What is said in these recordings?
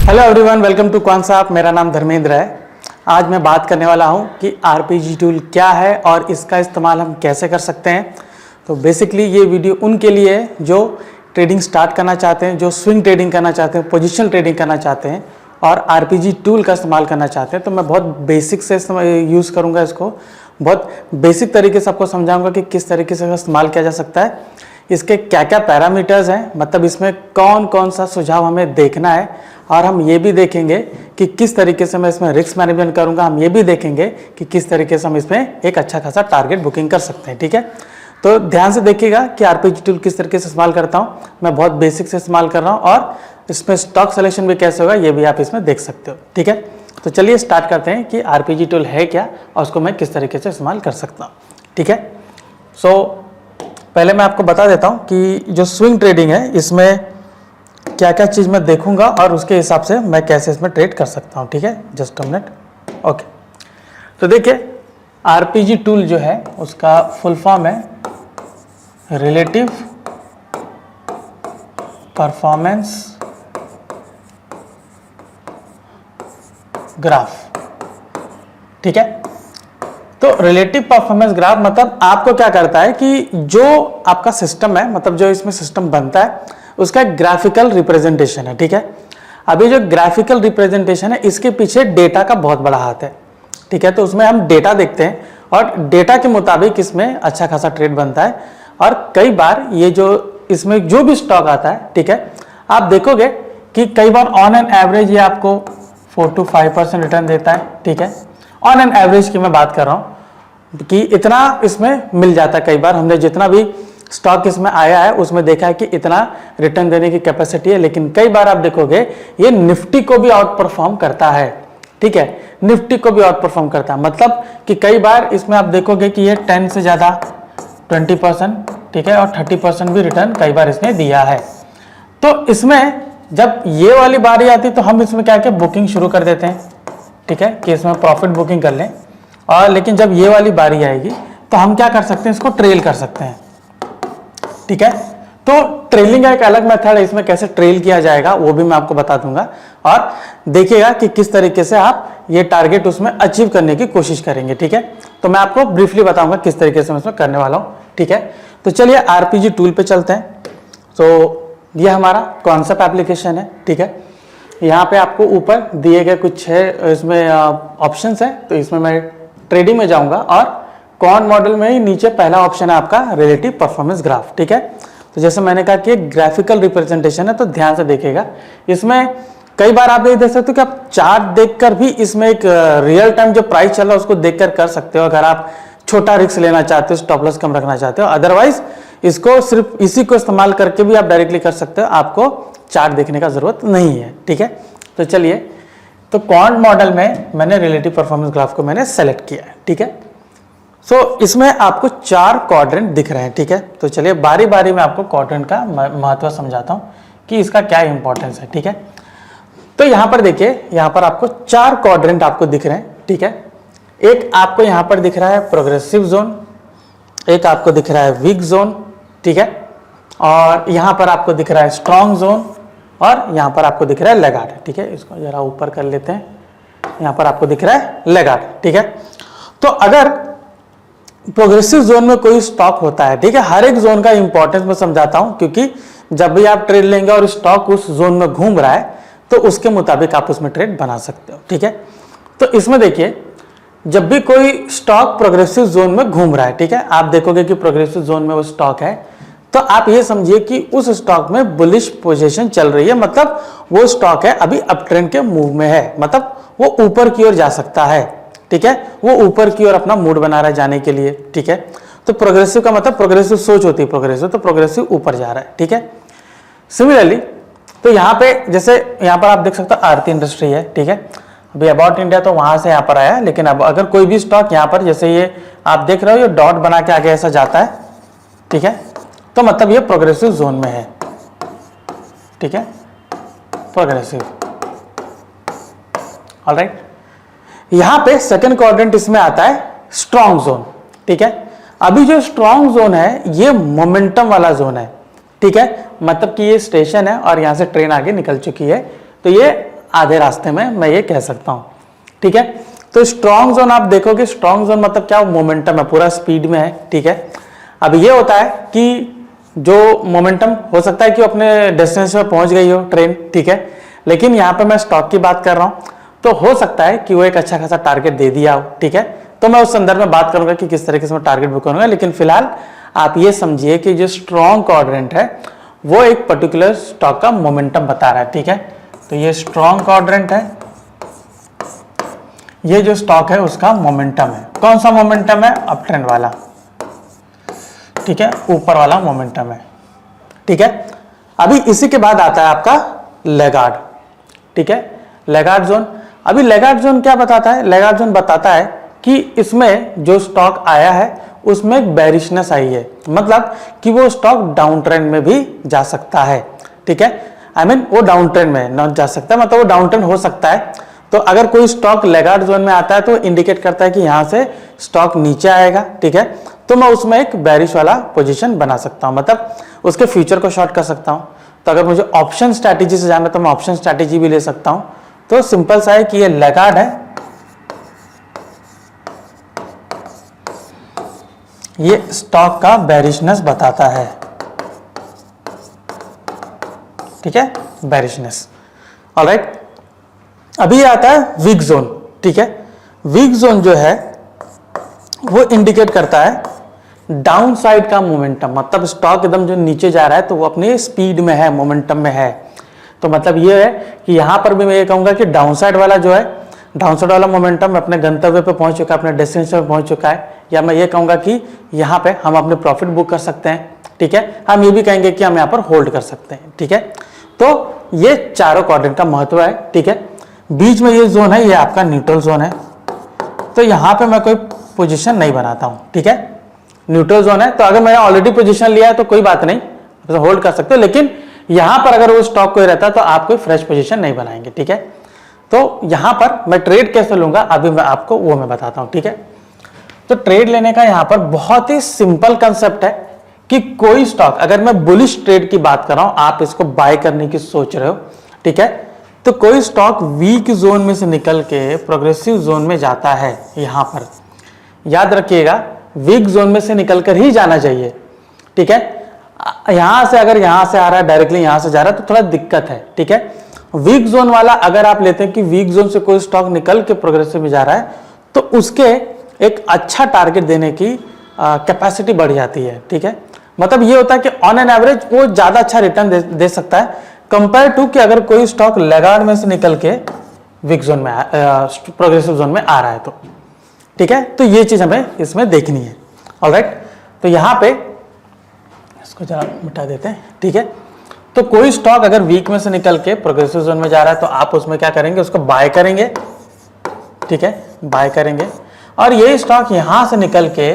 Hello everyone, welcome to क्वांसाप। मेरा नाम धर्मेंद्र है। आज मैं बात करने वाला हूं कि आरपीजी टूल क्या है और इसका इस्तेमाल हम कैसे कर सकते हैं। तो बेसिकली ये वीडियो उनके लिए है जो ट्रेडिंग स्टार्ट करना चाहते हैं, जो स्विंग ट्रेडिंग करना चाहते हैं, पोजिशनल ट्रेडिंग करना चाहते हैं और आरपीजी टूल का इस्तेमाल करना चाहते हैं। तो मैं बहुत बेसिक से यूज़ करूँगा, इसको बहुत बेसिक तरीके से आपको समझाऊँगा कि किस तरीके से इस्तेमाल किया जा सकता है, इसके क्या क्या पैरामीटर्स हैं, मतलब इसमें कौन कौन सा सुझाव हमें देखना है, और हम ये भी देखेंगे कि किस तरीके से मैं इसमें रिस्क मैनेजमेंट करूंगा। हम ये भी देखेंगे कि किस तरीके से हम इसमें एक अच्छा खासा टारगेट बुकिंग कर सकते हैं। ठीक है, तो ध्यान से देखिएगा कि आरपीजी टूल किस तरीके से इस्तेमाल करता हूँ। मैं बहुत बेसिक से इस्तेमाल कर रहा हूँ और इसमें स्टॉक सिलेक्शन भी कैसे होगा ये भी आप इसमें देख सकते हो। ठीक है, तो चलिए स्टार्ट करते हैं कि आरपीजी टूल है क्या और उसको मैं किस तरीके से इस्तेमाल कर सकता हूँ। ठीक है, सो पहले मैं आपको बता देता हूँ कि जो स्विंग ट्रेडिंग है इसमें क्या क्या चीज़ मैं देखूंगा और उसके हिसाब से मैं कैसे इसमें ट्रेड कर सकता हूँ। ठीक है, जस्ट अ मिनट। ओके, तो देखिए आरपीजी टूल जो है उसका फुल फॉर्म है रिलेटिव परफॉर्मेंस ग्राफ। ठीक है, तो रिलेटिव परफॉर्मेंस ग्राफ मतलब आपको क्या करता है कि जो आपका सिस्टम है, मतलब जो इसमें सिस्टम बनता है उसका ग्राफिकल रिप्रेजेंटेशन है। ठीक है, अभी जो ग्राफिकल रिप्रेजेंटेशन है इसके पीछे डेटा का बहुत बड़ा हाथ है। ठीक है, तो उसमें हम डेटा देखते हैं और डेटा के मुताबिक इसमें अच्छा खासा ट्रेड बनता है। और कई बार ये जो इसमें जो भी स्टॉक आता है, ठीक है, आप देखोगे कि कई बार ऑन एन एवरेज ये आपको 4 to 5% रिटर्न देता है। ठीक है, ऑन एन एवरेज की मैं बात कर रहा हूँ कि इतना इसमें मिल जाता है। कई बार हमने जितना भी स्टॉक इसमें आया है उसमें देखा है कि इतना रिटर्न देने की कैपेसिटी है, लेकिन कई बार आप देखोगे ये निफ्टी को भी आउट परफॉर्म करता है। ठीक है, निफ्टी को भी आउट परफॉर्म करता है, मतलब कि कई बार इसमें आप देखोगे कि ये 10 से ज़्यादा 20%, ठीक है, और 30% भी रिटर्न कई बार इसने दिया है। तो इसमें जब ये वाली बारी आती तो हम इसमें क्या बुकिंग शुरू कर देते हैं। ठीक है, कि इसमें प्रॉफिट बुकिंग कर लें, और लेकिन जब ये वाली बारी आएगी तो हम क्या कर सकते हैं, इसको ट्रेल कर सकते हैं। ठीक है, तो ट्रेलिंग का एक अलग मेथड है, इसमें कैसे ट्रेल किया जाएगा वो भी मैं आपको बता दूंगा, और देखिएगा कि किस तरीके से आप ये टारगेट उसमें अचीव करने की कोशिश करेंगे। ठीक है, तो मैं आपको ब्रीफली बताऊंगा किस तरीके से मैं इसमें करने वाला हूं। ठीक है, तो चलिए आरपीजी टूल पे चलते हैं। तो ये हमारा कॉन्सेप्ट एप्लीकेशन है। ठीक है, यहाँ पे आपको ऊपर दिए गए कुछ है इसमें ऑप्शंस है, तो इसमें मैं ट्रेडिंग में जाऊंगा और कॉन मॉडल में ही नीचे पहला ऑप्शन है आपका रिलेटिव परफॉर्मेंस ग्राफ। ठीक है, तो जैसे मैंने कहा कि ग्राफिकल रिप्रेजेंटेशन है, तो ध्यान से देखिएगा। इसमें कई बार आप ये देख सकते हो कि आप चार्ट देखकर भी इसमें एक रियल टाइम जो प्राइस चल रहा है उसको देखकर कर सकते हो, अगर आप छोटा रिस्क लेना चाहते हो, स्टॉप लॉस कम रखना चाहते हो। अदरवाइज इसको सिर्फ इसी को इस्तेमाल करके भी आप डायरेक्टली कर सकते हो, आपको चार्ट देखने का जरूरत नहीं है। ठीक है, तो चलिए, तो क्वांट मॉडल में मैंने रिलेटिव परफॉर्मेंस ग्राफ को मैंने सेलेक्ट किया है। ठीक है, सो इसमें आपको 4 क्वाड्रेंट दिख रहे हैं। ठीक है, तो चलिए बारी बारी में आपको क्वाड्रेंट का महत्व समझाता हूं कि इसका क्या इंपॉर्टेंस है। ठीक है, तो यहां पर देखिए, यहां पर आपको 4 क्वाड्रेंट आपको दिख रहे हैं। ठीक है, एक आपको यहां पर दिख रहा है प्रोग्रेसिव जोन, एक आपको दिख रहा है वीक जोन, ठीक है, और यहां पर आपको दिख रहा है स्ट्रॉन्ग जोन, और यहां पर आपको दिख रहा है लैगार्ड। ठीक है, इसको जरा ऊपर कर लेते हैं, यहां पर आपको दिख रहा है लैगार्ड। ठीक है, तो अगर प्रोग्रेसिव जोन में कोई स्टॉक होता है, ठीक है, हर एक जोन का इंपॉर्टेंस मैं समझाता हूं, क्योंकि जब भी आप ट्रेड लेंगे और स्टॉक उस जोन में घूम रहा है तो उसके मुताबिक आप उसमें ट्रेड बना सकते हो। ठीक है, तो इसमें देखिए जब भी कोई स्टॉक प्रोग्रेसिव जोन में घूम रहा है, ठीक है, आप देखोगे कि प्रोग्रेसिव जोन में वो स्टॉक है, तो आप ये समझिए कि उस स्टॉक में बुलिश पोजीशन चल रही है, मतलब वो स्टॉक है अभी अप ट्रेंड के मूव में है, मतलब वो ऊपर की ओर जा सकता है। ठीक है, वो ऊपर की ओर अपना मूड बना रहा है जाने के लिए। ठीक है, तो प्रोग्रेसिव का मतलब प्रोग्रेसिव सोच होती है, प्रोग्रेसिव तो प्रोग्रेसिव ऊपर जा रहा है। ठीक है, सिमिलरली तो यहाँ पे जैसे यहाँ पर आप देख सकते हो आरती इंडस्ट्री है। ठीक है, अभी अबाउट इंडिया तो वहां से यहाँ पर आया, लेकिन अब अगर कोई भी स्टॉक यहाँ पर जैसे ये आप देख रहे हो ये डॉट बना के आगे ऐसा जाता है, ठीक है, तो मतलब ये प्रोग्रेसिव जोन में है। ठीक है, प्रोग्रेसिव, ऑलराइट। यहां पे सेकंड क्वाड्रेंट इसमें आता है स्ट्रॉन्ग जोन। ठीक है, अभी जो स्ट्रॉन्ग जोन है ये मोमेंटम वाला जोन है। ठीक है, मतलब कि ये स्टेशन है और यहां से ट्रेन आगे निकल चुकी है, तो ये आधे रास्ते में मैं ये कह सकता हूँ। ठीक है, तो स्ट्रॉन्ग जोन आप देखोगे, स्ट्रॉन्ग जोन मतलब क्या, मोमेंटम है, पूरा स्पीड में है। ठीक है, अब ये होता है कि जो मोमेंटम हो सकता है कि अपने डेस्टिनेशन पे पहुंच गई हो ट्रेन, ठीक है, लेकिन यहाँ पे मैं स्टॉक की बात कर रहा हूँ, तो हो सकता है कि वो एक अच्छा खासा टारगेट दे दिया हो। ठीक है, तो मैं उस संदर्भ में बात करूंगा कि किस तरीके से मैं टारगेट बुक करूंगा, लेकिन फिलहाल आप ये समझिए कि जो स्ट्रॉन्ग क्वाड्रेंट है वो एक पर्टिकुलर स्टॉक का मोमेंटम बता रहा है। ठीक है, तो ये स्ट्रॉन्ग क्वाड्रेंट है, ये जो स्टॉक है उसका मोमेंटम है। कौन सा मोमेंटम है? अप ट्रेंड वाला। ठीक है, ऊपर वाला मोमेंटम है। ठीक है, अभी इसी के बाद आता है आपका लैगार्ड। ठीक है, लैगार्ड जोन। अभी लैगार्ड जोन क्या बताता है? लैगार्ड जोन बताता है कि इसमें जो स्टॉक आया है उसमें एक बेरिशनेस आई है, मतलब कि वो स्टॉक डाउन ट्रेंड में भी जा सकता है। ठीक है, आई मीन वो डाउन ट्रेंड में न जा सकता है, मतलब वो डाउन ट्रेंड हो सकता है। तो अगर कोई स्टॉक लैगार्ड जोन में आता है तो इंडिकेट करता है कि यहां से स्टॉक नीचे आएगा। ठीक है, तो मैं उसमें एक बेरिश वाला पोजीशन बना सकता हूं, मतलब उसके फ्यूचर को शॉर्ट कर सकता हूं। तो अगर मुझे ऑप्शन स्ट्रैटेजी से जाना है तो मैं ऑप्शन स्ट्रैटेजी भी ले सकता हूं। तो सिंपल सा है कि ये लैगार्ड है, ये स्टॉक का बेरिशनेस बताता है। ठीक है, बेरिशनेस। ऑलराइट, अभी आता है वीक जोन। ठीक है, वीक जोन जो है वो इंडिकेट करता है डाउन साइड का मोमेंटम, मतलब स्टॉक एकदम जो नीचे जा रहा है तो वो अपनी स्पीड में है, मोमेंटम में है। तो मतलब ये है कि यहां पर भी मैं ये कहूंगा कि डाउन साइड वाला जो है, डाउन साइड वाला मोमेंटम अपने गंतव्य पे पहुंच चुका है, अपने डेस्टिनेशन पे पहुंच चुका है, या मैं ये कहूंगा कि यहाँ पे हम अपने प्रॉफिट बुक कर सकते हैं। ठीक है, हम ये भी कहेंगे कि हम यहाँ पर होल्ड कर सकते हैं। ठीक है, तो ये चारों क्वाड्रेंट का महत्व है। ठीक है, बीच में ये जोन है, ये आपका न्यूट्रल जोन है, तो यहाँ पे मैं कोई पोजीशन नहीं बनाता हूँ। ठीक है, न्यूट्रल जोन है, तो अगर मैंने ऑलरेडी पोजीशन लिया है तो कोई बात नहीं, तो होल्ड कर सकते हो, लेकिन यहां पर अगर वो स्टॉक कोई रहता तो आप कोई फ्रेश पोजीशन नहीं बनाएंगे। ठीक है, तो यहां पर मैं ट्रेड कैसे लूंगा अभी मैं आपको वो मैं बताता हूं। ठीक है, तो ट्रेड लेने का यहां पर बहुत ही सिंपल कंसेप्ट है कि कोई स्टॉक, अगर मैं बुलिश ट्रेड की बात कर रहा हूं, आप इसको बाय करने की सोच रहे हो, ठीक है, तो कोई स्टॉक वीक जोन में से निकल के प्रोग्रेसिव जोन में जाता है, यहां पर याद रखिएगा वीक जोन में से निकलकर ही जाना चाहिए। ठीक है, यहां से अगर यहां से आ रहा है डायरेक्टली यहां से जा रहा है तो थोड़ा दिक्कत है। ठीक है, वीक जोन वाला अगर आप लेते हैं कि वीक जोन से कोई स्टॉक निकल के प्रोग्रेसिव में जा रहा है तो उसके एक अच्छा टारगेट देने की कैपेसिटी बढ़ जाती है। ठीक है, मतलब ये होता है कि ऑन एन एवरेज वो ज्यादा अच्छा रिटर्न दे सकता है कंपेयर टू कि अगर कोई स्टॉक लैगार्ड में से निकल के वीक जोन में प्रोग्रेसिव जोन में आ रहा है तो। ठीक है, तो ये चीज हमें इसमें देखनी है। ऑलराइट, तो यहां पे इसको जरा मिटा देते हैं। ठीक है, तो कोई स्टॉक अगर वीक में से निकल के प्रोग्रेसिव जोन में जा रहा है तो आप उसमें क्या करेंगे, उसको बाय करेंगे। ठीक है, बाय करेंगे, और ये स्टॉक यहां से निकल के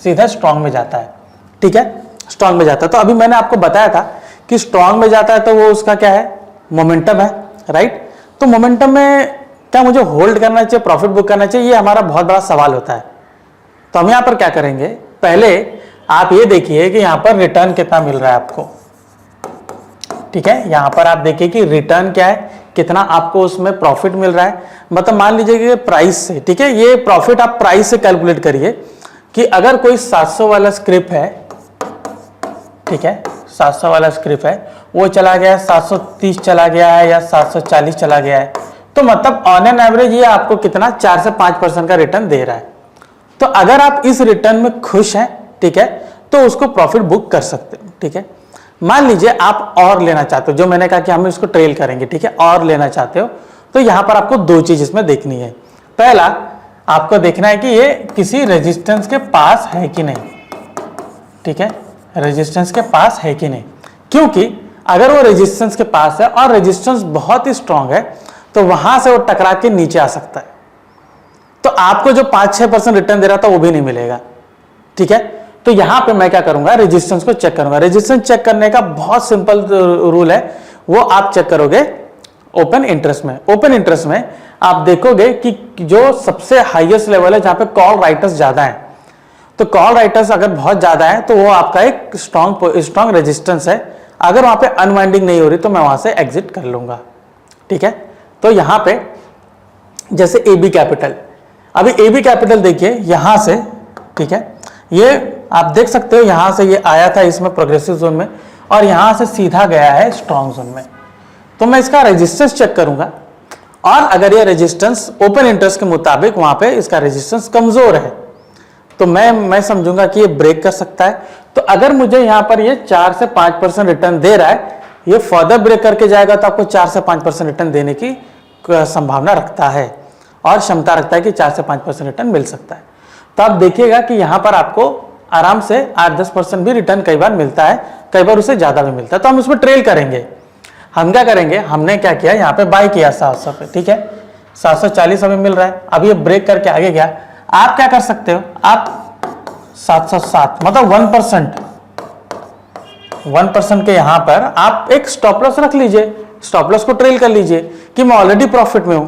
सीधा स्ट्रॉन्ग में जाता है। ठीक है, स्ट्रॉन्ग में जाता है, तो अभी मैंने आपको बताया था कि स्ट्रॉन्ग में जाता है तो वो उसका क्या है, मोमेंटम है। राइट, तो मोमेंटम में क्या मुझे होल्ड करना चाहिए, प्रॉफिट बुक करना चाहिए, ये हमारा बहुत बड़ा सवाल होता है। तो हम यहां पर क्या करेंगे, पहले आप ये देखिए कि यहां पर रिटर्न कितना मिल रहा है आपको। ठीक है, यहां पर आप देखिए कि रिटर्न क्या है, कितना आपको उसमें प्रॉफिट मिल रहा है। मतलब मान लीजिए कि प्राइस से, ठीक है, ये प्रॉफिट आप प्राइस से कैलकुलेट करिए कि अगर कोई 700 वाला स्क्रिप्ट है, ठीक है, 700 वाला स्क्रिप्ट है, वो चला गया 730 चला गया है या 740 चला गया है, तो मतलब ऑन एन एवरेज ये आपको कितना 4 से 5% का रिटर्न दे रहा है। तो अगर आप इस रिटर्न में खुश हैं, ठीक है, तो उसको प्रॉफिट बुक कर सकते हो। ठीक है, मान लीजिए आप और लेना चाहते हो, जो मैंने कहा कि हम इसको ट्रेल करेंगे, ठीक है, और लेना चाहते हो, तो यहां पर आपको दो चीज इसमें देखनी है। पहला आपको देखना है कि ये किसी रेजिस्टेंस के पास है कि नहीं। ठीक है, रेजिस्टेंस के पास है कि नहीं, क्योंकि अगर वो रेजिस्टेंस के पास है और रेजिस्टेंस बहुत ही स्ट्रांग है तो वहां से वो टकरा के नीचे आ सकता है, तो आपको जो 5-6% रिटर्न दे रहा था वो भी नहीं मिलेगा। ठीक है, तो यहां पे मैं क्या करूंगा, रेजिस्टेंस को चेक करूंगा। रेजिस्टेंस चेक करने का बहुत सिंपल रूल है, वो आप चेक करोगे ओपन इंटरेस्ट में। ओपन इंटरेस्ट में आप देखोगे कि जो सबसे हाईएस्ट लेवल है जहां पे कॉल राइटर्स ज्यादा है, तो कॉल राइटर्स अगर बहुत ज्यादा है तो वो आपका एक स्ट्रॉन्ग रेजिस्टेंस है। अगर वहां पे अनवाइंडिंग नहीं हो रही तो मैं वहां से एग्जिट कर लूंगा। ठीक है, तो यहां पे जैसे AB कैपिटल, अभी AB कैपिटल देखिए यहां से, ठीक है, ये आप देख सकते हो यहां से ये आया था इसमें प्रोग्रेसिव जोन में और यहां से सीधा गया है स्ट्रॉन्ग जोन में। तो मैं इसका रेजिस्टेंस चेक करूंगा और अगर ये रेजिस्टेंस ओपन इंटरेस्ट के मुताबिक वहां पे इसका रेजिस्टेंस कमजोर है तो मैं समझूंगा कि ये ब्रेक कर सकता है। तो अगर मुझे यहां पर ये 4 से 5% रिटर्न दे रहा है, ये फर्दर ब्रेक करके जाएगा तो आपको 4 से 5% रिटर्न देने की संभावना रखता है और क्षमता रखता है कि 4 से 5% रिटर्न मिल सकता है। तो आप देखिएगा कि यहां पर आपको आराम से 8-10% भी रिटर्न कई बार मिलता है, कई बार उससे ज्यादा भी मिलता है। तो हम उसमें ट्रेल करेंगे। हम क्या करेंगे, हमने क्या किया, यहाँ पे बाय किया 700 पे, ठीक है, 740 हमें मिल रहा है। अब ये ब्रेक करके आगे गया, आप क्या कर सकते हो, आप 707 मतलब 1% के यहां पर आप एक स्टॉप लॉस रख लीजिए, स्टॉप लॉस को ट्रेल कर लीजिए कि मैं ऑलरेडी प्रॉफिट में हूं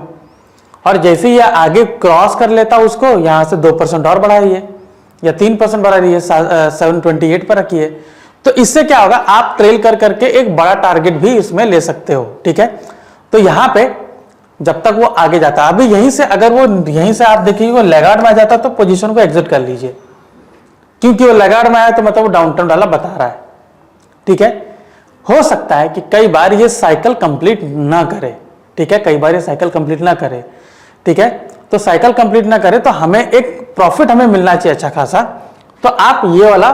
और जैसे ही आगे क्रॉस कर लेता उसको यहां से 2% और बढ़ाइए या 3% बढ़ा दीजिए, 728 पर रखिए। तो इससे क्या होगा, आप ट्रेल कर करके एक बड़ा टारगेट भी इसमें ले सकते हो, ठीक है। तो यहां पे जब तक वो आगे जाता है, अभी यहीं से अगर वो यहीं से आप देखिए वो लैगार्ड में आ जाता तो पोजीशन को एग्जिट कर लीजिए, क्योंकि वो लैगार्ड में आया तो मतलब वो डाउन टर्न वाला बता रहा है, ठीक है। हो सकता है कि कई बार ये साइकिल कंप्लीट ना करे, ठीक है, कई बार ये साइकिल कंप्लीट ना करे, ठीक है। तो साइकिल कंप्लीट ना करे तो हमें एक प्रॉफिट हमें मिलना चाहिए अच्छा खासा। तो आप ये वाला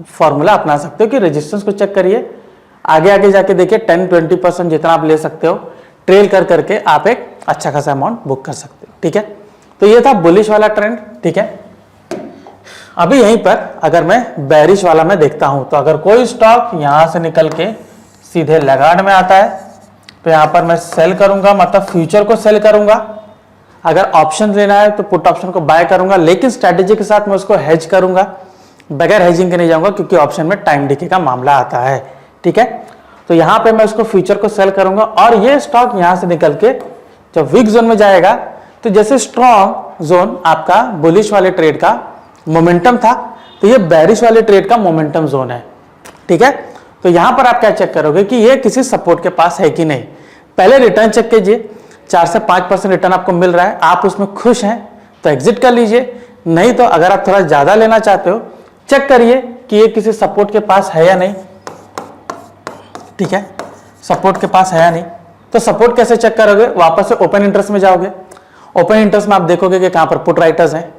फॉर्मूला अपना सकते हो कि रेजिस्टेंस को चेक करिए, आगे आगे जाके देखिए 10-20% जितना आप ले सकते हो, ट्रेल कर करके आप एक अच्छा खासा अमाउंट बुक कर सकते हो, ठीक है। तो ये था बुलिश वाला ट्रेंड, ठीक है। अभी यहीं पर अगर मैं बेरिश वाला में देखता हूं तो अगर कोई स्टॉक यहां से निकल के सीधे लैगार्ड में आता है तो यहां पर मैं सेल करूंगा, मतलब फ्यूचर को सेल करूंगा। अगर ऑप्शन लेना है तो पुट ऑप्शन को बाय करूंगा, लेकिन स्ट्रेटेजी के साथ मैं उसको हेज करूंगा, बगैर हेजिंग के नहीं जाऊंगा क्योंकि ऑप्शन में टाइम डिके का मामला आता है, ठीक है। तो यहां पे मैं उसको फ्यूचर को सेल करूंगा और ये स्टॉक यहां से निकल के जब वीक जोन में जाएगा तो जैसे स्ट्रॉन्ग जोन आपका बुलिश वाले ट्रेड का मोमेंटम था, तो ये बेरिश वाले ट्रेड का मोमेंटम जोन है, ठीक है। तो यहां पर आप क्या चेक करोगे कि ये किसी सपोर्ट के पास है कि नहीं। पहले रिटर्न चेक कीजिए, 4 से 5% रिटर्न आपको मिल रहा है, आप उसमें खुश हैं तो एग्जिट कर लीजिए, नहीं तो अगर आप थोड़ा ज्यादा लेना चाहते हो चेक करिए कि ये किसी सपोर्ट के पास है या नहीं, ठीक है, सपोर्ट के पास है या नहीं। तो सपोर्ट कैसे चेक करोगे, वापस से ओपन इंटरेस्ट में जाओगे, ओपन इंटरेस्ट में आप देखोगे कि कहां पर पुट राइटर्स हैं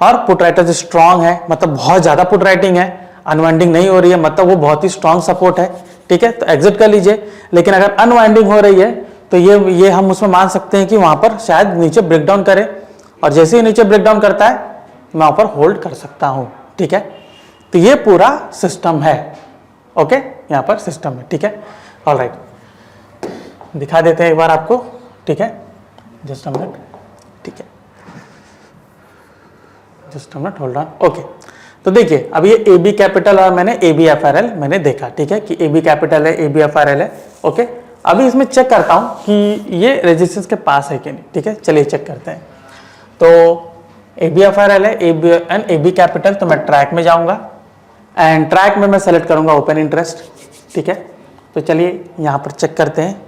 और पुट राइटर्स स्ट्रांग है, मतलब बहुत ज्यादा पुट राइटिंग है, अनवाइंडिंग नहीं हो रही है, मतलब वो बहुत ही स्ट्रांग सपोर्ट है, ठीक है। तो एग्जिट कर लीजिए। लेकिन अगर अनवाइंडिंग हो रही है तो ये हम उसमें मान सकते हैं कि वहां पर शायद नीचे ब्रेकडाउन करे और जैसे ही नीचे ब्रेकडाउन करता है मैं वहां पर होल्ड कर सकता हूं, ठीक है। तो ये पूरा सिस्टम है, ओके, यहां पर सिस्टम है, ठीक है। ऑलराइट, दिखा देते हैं एक बार आपको, ठीक है, जस्ट अ मिनट, ठीक है, just a minute, hold on, okay. तो देखिए अब ये AB कैपिटल और मैंने ABFRL मैंने देखा, ठीक है, कि AB कैपिटल है, ABFRL है, ओके। अभी इसमें चेक करता हूं कि ये रेजिस्टेंस के पास है कि नहीं, ठीक है, चलिए चेक करते हैं। तो ABFRL है, AB कैपिटल, तो मैं ट्रैक में जाऊंगा एंड ट्रैक में मैं सेलेक्ट करूंगा ओपन इंटरेस्ट, ठीक है। तो चलिए यहां पर चेक करते हैं,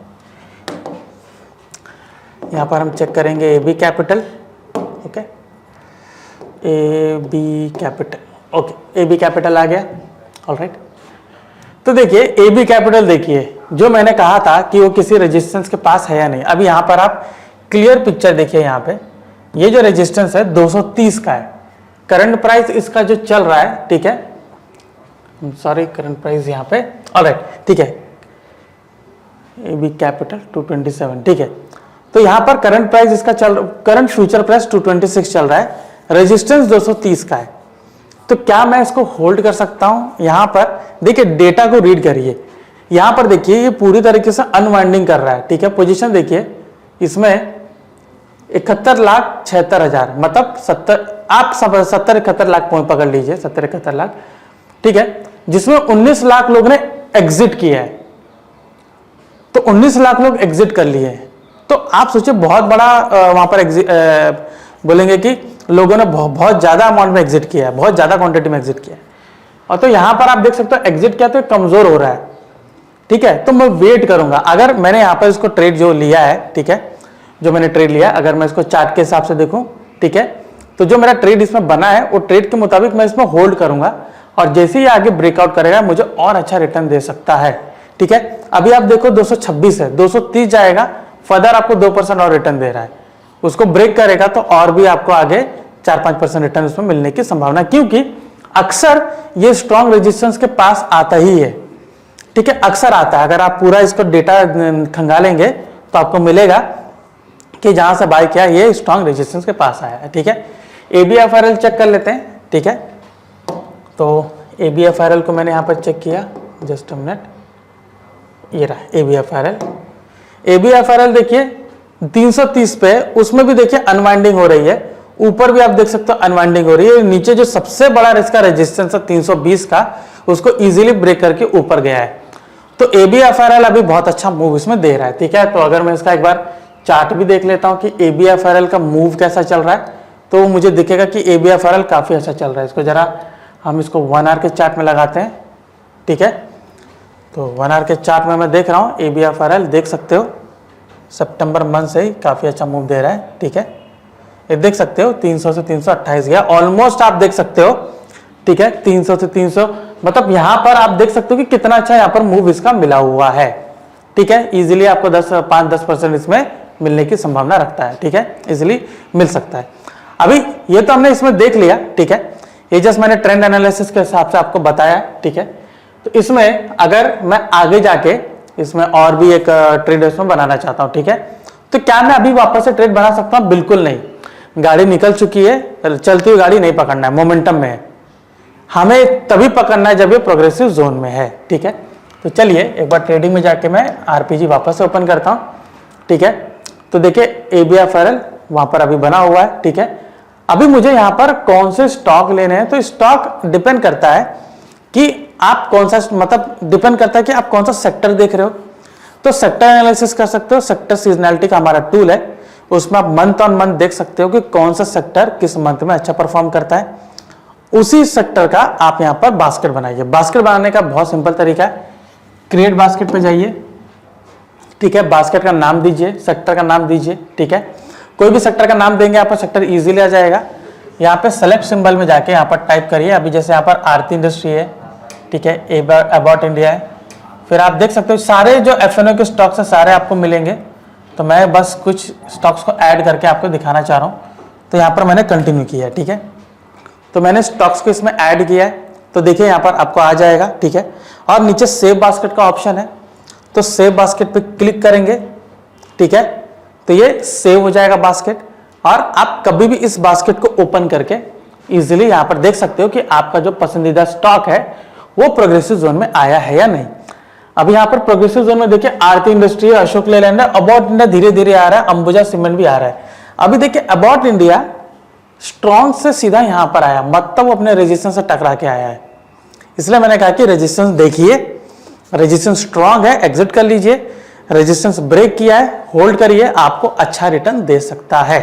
यहां पर हम चेक करेंगे AB capital, okay, AB capital, okay, AB capital आ गया, ऑलराइट। तो देखिए AB कैपिटल, देखिए जो मैंने कहा था कि वो किसी रेजिस्टेंस के पास है या नहीं। अब यहां पर आप क्लियर पिक्चर देखिए, यहां पे ये जो रेजिस्टेंस है 230 का है, करंट प्राइस इसका जो चल रहा है, ठीक है, सॉरी करंट प्राइस यहां पे, ऑलराइट, ठीक है, AB कैपिटल 227, ठीक है। तो यहां पर करंट प्राइस इसका करंट फ्यूचर प्राइस 226 चल रहा है, रेजिस्टेंस 230 का है। तो क्या मैं इसको होल्ड कर सकता हूं। यहां पर देखिए डेटा को रीड करिए, यहां पर देखिए ये पूरी तरीके से अनवाइंडिंग कर रहा है, ठीक है। पोजीशन देखिए इसमें 71,76,000, मतलब 70-71 लाख पॉइंट पकड़ लीजिए, 70-71 लाख, ठीक है, जिसमें 19 लाख लोग ने एग्जिट किया है। तो 19 लाख लोग एग्जिट कर लिए हैं, तो आप सोचिए बहुत बड़ा वहां पर बोलेंगे कि लोगों ने बहुत ज्यादा अमाउंट में एग्जिट किया है, बहुत ज्यादा क्वांटिटी में एग्जिट किया है। और तो यहां पर आप देख सकते हो एग्जिट किया तो कमजोर हो रहा है, ठीक है। तो मैं वेट करूंगा, अगर मैंने यहां पर इसको ट्रेड जो लिया है, ठीक है, जो मैंने ट्रेड लिया, अगर मैं इसको चार्ट के हिसाब से देखूं, ठीक है, तो जो मेरा ट्रेड इसमें बना है वो ट्रेड के मुताबिक मैं इसमें होल्ड करूंगा और जैसे ही आगे ब्रेकआउट करेगा मुझे और अच्छा रिटर्न दे सकता है, ठीक है। अभी आप देखो 226 है, 230 जाएगा, फर्दर आपको 2% और रिटर्न दे रहा है, उसको ब्रेक करेगा तो और भी आपको आगे 4-5% रिटर्न उसमें मिलने की संभावना, क्योंकि अक्सर ये स्ट्रॉन्ग रेजिस्टेंस के पास आता ही है, ठीक है, अक्सर आता है। अगर आप पूरा इसको डेटा खंगालेंगे तो आपको मिलेगा कि जहां से बाय किया ये स्ट्रॉन्ग रेजिस्टेंस के पास आया है, ठीक है। ABFRL चेक कर लेते हैं, ठीक है। तो ABFRL को मैंने यहां पर चेक किया, जस्ट अ मिनट, ये रहा ABFRL देखिए 330 पे, उसमें भी देखिए अनवाइंडिंग हो रही है, ऊपर भी आप देख सकते हो अनवाइंडिंग हो रही है, नीचे जो सबसे बड़ा इसका रेजिस्टेंस है 320 का, उसको इजीली ब्रेक करके ऊपर गया है। तो ABFRL अभी बहुत अच्छा मूव इसमें दे रहा है, ठीक है। तो अगर मैं इसका एक बार चार्ट भी देख लेता हूं कि ABFRL का मूव कैसा चल रहा है, तो मुझे दिखेगा कि ABFRL काफी अच्छा चल रहा है। इसको जरा हम इसको 1 आवर के चार्ट में लगाते हैं, ठीक है। तो 1 आवर के चार्ट में मैं देख रहा हूं ABFRL, देख सकते हो सितंबर मंथ से ही काफी अच्छा मूव दे रहा है, ठीक है। ये देख सकते हो 300 से 328 गया, ऑलमोस्ट आप देख सकते हो, ठीक है, 300 से 300, मतलब यहां पर आप देख सकते हो कि कितना अच्छा यहां पर मूव इसका मिला हुआ है, ठीक है। इजीली आपको 5-10% इसमें मिलने की संभावना रखता है, ठीक है, इजीली मिल सकता है। अभी ये तो हमने इसमें देख लिया, ठीक है, ये जस्ट मैंने ट्रेंड एनालिसिस के हिसाब से आपको बताया, ठीक है। तो इसमें अगर मैं आगे जाके इसमें और भी एक ट्रेड इसमें बनाना चाहता हूं, ठीक है, तो क्या मैं अभी वापस से ट्रेड बना सकता हूं? बिल्कुल नहीं, गाड़ी निकल चुकी है, चलती हुई गाड़ी नहीं पकड़ना है, मोमेंटम में है, हमें तभी पकड़ना है जब ये प्रोग्रेसिव जोन में है, ठीक है। तो चलिए एक बार ट्रेडिंग में जाके मैं RPG वापस से ओपन करता हूं, ठीक है। तो देखिए ABFRL वहां पर अभी बना हुआ है, ठीक है। अभी मुझे यहां पर कौन से स्टॉक लेने हैं, तो स्टॉक डिपेंड करता है कि आप कौन सा, मतलब डिपेंड करता है कि आप कौन सा सेक्टर देख रहे हो। तो सेक्टर एनालिसिस कर सकते हो, सेक्टर सीजनैलिटी का हमारा टूल है, उसमें आप मंथ ऑन मंथ देख सकते हो कि कौन सा सेक्टर किस मंथ में अच्छा परफॉर्म करता है, उसी सेक्टर का आप यहां पर बास्केट बनाइए। बास्केट बनाने का बहुत सिंपल तरीका है, क्रिएट बास्केट पे जाइए, ठीक है, बास्केट का नाम दीजिए, सेक्टर का नाम दीजिए, ठीक है, कोई भी सेक्टर का नाम देंगे यहाँ पर सेक्टर इजीली आ जाएगा। यहाँ पे सेलेक्ट सिंबल में जाके यहाँ पर टाइप करिए, अभी जैसे यहाँ पर आरती इंडस्ट्री है, ठीक है, अबाउट इंडिया है, फिर आप देख सकते हो सारे जो FNO के स्टॉक्स है सारे आपको मिलेंगे। तो मैं बस कुछ स्टॉक्स को ऐड करके आपको दिखाना चाह रहा हूँ, तो यहाँ पर मैंने कंटिन्यू किया है, ठीक है। तो मैंने स्टॉक्स को इसमें ऐड किया है, तो देखिए यहाँ पर आपको आ जाएगा, ठीक है। और नीचे सेव बास्केट का ऑप्शन है, तो सेव बास्केट पे क्लिक करेंगे, ठीक है, तो ये सेव हो जाएगा बास्केट, और आप कभी भी इस बास्केट को ओपन करके इजीली यहाँ पर देख सकते हो कि आपका जो पसंदीदा स्टॉक है वो प्रोग्रेसिव जोन में आया है या नहीं। अभी यहाँ पर प्रोग्रेसिव जोन में देखिए Aarti industry, Ashok Leyland, about India धीरे धीरे आ रहा है, अंबुजा सीमेंट भी आ रहा है। अभी देखिए अबाउट इंडिया स्ट्रॉन्ग से सीधा यहां पर आया, मतलब वो अपने रेजिस्टेंस से टकरा के आया है, इसलिए मैंने कहा कि रेजिस्टेंस देखिए, रेजिस्टेंस स्ट्रॉन्ग है, एग्जिट कर लीजिए, रेजिस्टेंस ब्रेक किया है, होल्ड करिए, आपको अच्छा रिटर्न दे सकता है,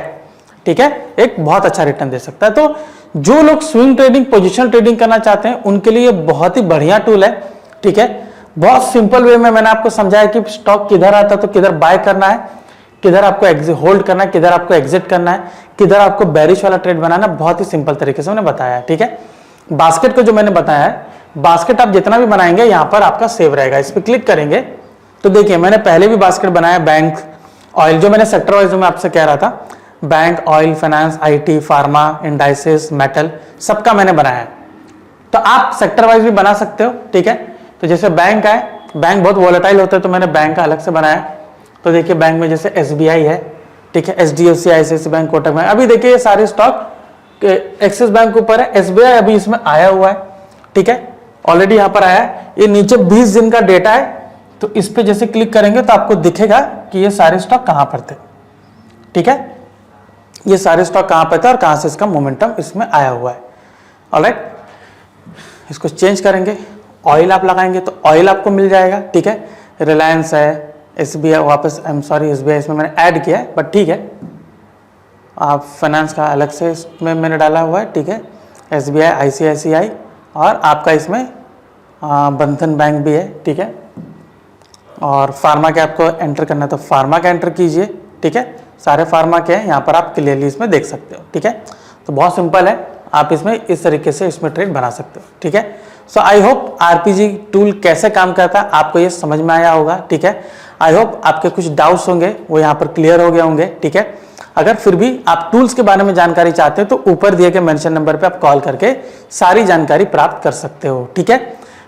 ठीक है, एक बहुत अच्छा रिटर्न दे सकता है। तो जो लोग स्विंग ट्रेडिंग, पोजिशनल ट्रेडिंग करना चाहते हैं उनके लिए बहुत ही बढ़िया टूल है, ठीक है। बहुत सिंपल वे में मैंने आपको समझाया कि स्टॉक किधर आता है तो किधर बाय करना है, किधर आपको होल्ड करना है, किधर आपको एग्जिट करना है, किधर आपको बेरिश वाला ट्रेड बनाना, बहुत ही सिंपल तरीके से मैंने बताया है, ठीक है। बास्केट को जो मैंने बताया है, बास्केट आप जितना भी बनाएंगे यहां पर आपका सेव रहेगा, इस पर क्लिक करेंगे तो देखिए मैंने पहले भी बास्केट बनाया, बैंक, ऑयल, जो मैंने सेक्टर वाइज में आपसे कह रहा था, bank, oil, finance, IT, pharma, indices, metal, सबका मैंने बनाया है। तो आप सेक्टर वाइज भी बना सकते हो, ठीक है। तो जैसे बैंक है, बैंक बहुत वोलेटाइल होता है, तो मैंने बैंक का अलग से बनाया। तो देखिए बैंक में जैसे SBI है, ठीक है, HDFC, ICICI bank, Kotak bank, अभी देखिए ये सारे स्टॉक एक्सिस बैंक ऊपर है, SBI अभी इसमें आया हुआ है, ठीक है, ऑलरेडी यहाँ पर आया है। ये नीचे 20 दिन का डेटा है, तो इस पे जैसे क्लिक करेंगे तो आपको दिखेगा कि ये सारे स्टॉक कहां पर थे, ठीक है, ये सारे स्टॉक कहां पर थे और कहां से इसका मोमेंटम इसमें आया हुआ है। ऑलराइट, इसको चेंज करेंगे, ऑयल आप लगाएंगे तो ऑयल आपको मिल जाएगा, ठीक है, रिलायंस है, SBI वापस, SBI इसमें मैंने ऐड किया है, बट ठीक है, आप फाइनेंस का अलग से इसमें मैंने डाला हुआ है, ठीक है, SBI, ICICI, और आपका इसमें बंधन बैंक भी है, ठीक है, और फार्मा के आपको एंटर करना है तो फार्मा का एंटर कीजिए, ठीक है, सारे फार्मा के हैं, यहाँ पर आप क्लियरली इसमें देख सकते हो। ठीक है, तो बहुत सिंपल है, आप इसमें इस तरीके से इसमें ट्रेड बना सकते हो। ठीक है, सो आई होप आरपीजी टूल कैसे काम करता है आपको ये समझ में आया होगा। ठीक है, आई होप आपके कुछ डाउट्स होंगे वो यहाँ पर क्लियर हो गए होंगे। ठीक है, अगर फिर भी आप टूल्स के बारे में जानकारी चाहते हो तो ऊपर दिए गए मेंशन नंबर पे आप कॉल करके सारी जानकारी प्राप्त कर सकते हो। ठीक है,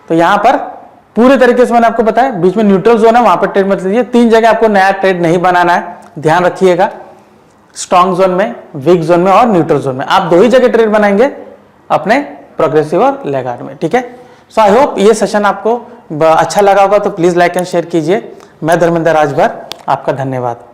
तो यहाँ पर पूरे तरीके से मैंने आपको बताया, बीच में न्यूट्रल जोन है, वहां पर ट्रेड मत लीजिए। 3 जगह आपको नया ट्रेड नहीं बनाना है, ध्यान रखिएगा, स्ट्रॉन्ग जोन में, वीक जोन में और न्यूट्रल जोन में। आप 2 ही जगह ट्रेड बनाएंगे, अपने प्रोग्रेसिव और लैगार्ड में। ठीक है, सो आई होप ये सेशन आपको अच्छा लगा होगा, तो प्लीज लाइक एंड शेयर कीजिए। मैं धर्मेंद्र राजभर, आपका धन्यवाद।